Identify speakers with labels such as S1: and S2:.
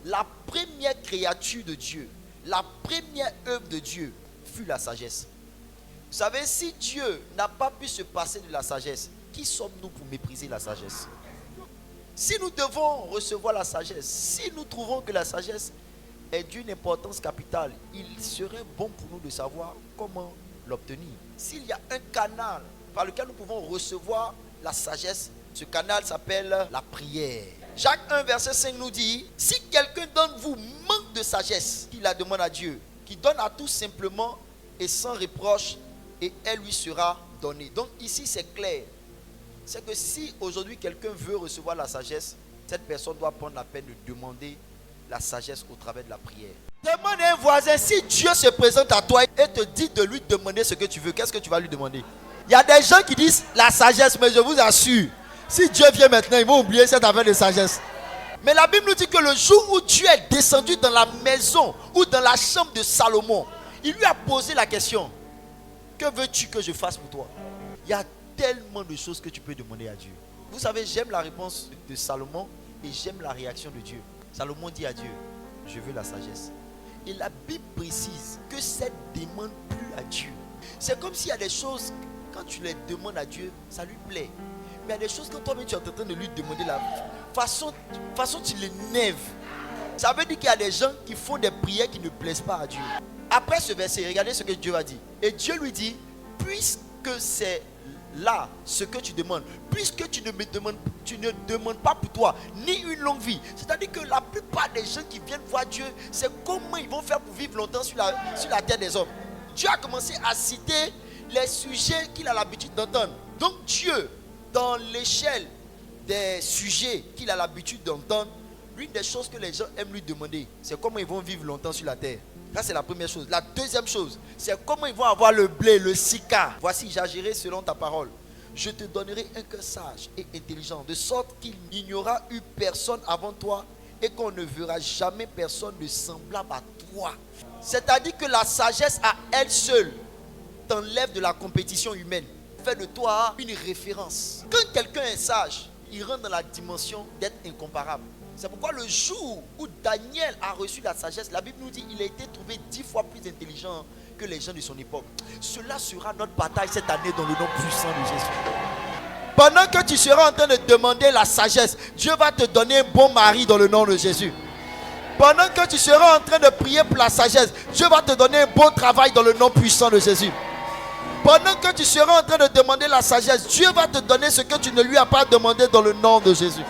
S1: la première créature de Dieu, la première œuvre de Dieu fut la sagesse. Vous savez, si Dieu n'a pas pu se passer de la sagesse, qui sommes-nous pour mépriser la sagesse? Si nous devons recevoir la sagesse, si nous trouvons que la sagesse est d'une importance capitale, il serait bon pour nous de savoir comment l'obtenir. S'il y a un canal par lequel nous pouvons recevoir la sagesse, ce canal s'appelle la prière. Jacques 1 verset 5 nous dit: si quelqu'un d'entre vous manque de sagesse, qu'il la demande à Dieu, qui donne à tous simplement et sans reproche, et elle lui sera donnée. Donc ici c'est clair, c'est que si aujourd'hui quelqu'un veut recevoir la sagesse, cette personne doit prendre la peine de demander la sagesse au travers de la prière. Demande à un voisin, si Dieu se présente à toi et te dit de lui demander ce que tu veux, qu'est-ce que tu vas lui demander? Il y a des gens qui disent la sagesse, mais je vous assure, si Dieu vient maintenant, ils vont oublier cette affaire de sagesse. Mais la Bible nous dit que le jour où Dieu est descendu dans la maison ou dans la chambre de Salomon, il lui a posé la question: que veux-tu que je fasse pour toi? Il y a tellement de choses que tu peux demander à Dieu. Vous savez, j'aime la réponse de Salomon et j'aime la réaction de Dieu. Salomon dit à Dieu: je veux la sagesse. Et la Bible précise que cette demande plut à Dieu. C'est comme s'il y a des choses, quand tu les demandes à Dieu, ça lui plaît. Mais il y a des choses que toi-même tu es en train de lui demander, la façon tu l'énerves. Ça veut dire qu'il y a des gens qui font des prières qui ne plaisent pas à Dieu. Après ce verset, regardez ce que Dieu a dit. Et Dieu lui dit: puisque c'est là ce que tu demandes, puisque tu ne demandes pas pour toi ni une longue vie. C'est-à-dire que la plupart des gens qui viennent voir Dieu, c'est comment ils vont faire pour vivre longtemps sur la terre des hommes. Dieu a commencé à citer les sujets qu'il a l'habitude d'entendre. Donc Dieu, dans l'échelle des sujets qu'il a l'habitude d'entendre, l'une des choses que les gens aiment lui demander, c'est comment ils vont vivre longtemps sur la terre. Ça, c'est la première chose. La deuxième chose, c'est comment ils vont avoir le blé, le sika. Voici, j'agirai selon ta parole. Je te donnerai un cœur sage et intelligent, de sorte qu'il n'y aura eu personne avant toi et qu'on ne verra jamais personne de semblable à toi. C'est-à-dire que la sagesse à elle seule t'enlève de la compétition humaine. Fait de toi une référence. Quand quelqu'un est sage, il rentre dans la dimension d'être incomparable. C'est pourquoi le jour où Daniel a reçu la sagesse, la Bible nous dit qu'il a été trouvé 10 fois plus intelligent que les gens de son époque. Cela sera notre bataille cette année dans le nom puissant de Jésus. Pendant que tu seras en train de demander la sagesse, Dieu va te donner un bon mari dans le nom de Jésus. Pendant que tu seras en train de prier pour la sagesse, Dieu va te donner un bon travail dans le nom puissant de Jésus. Pendant que tu seras en train de demander la sagesse, Dieu va te donner ce que tu ne lui as pas demandé dans le nom de Jésus.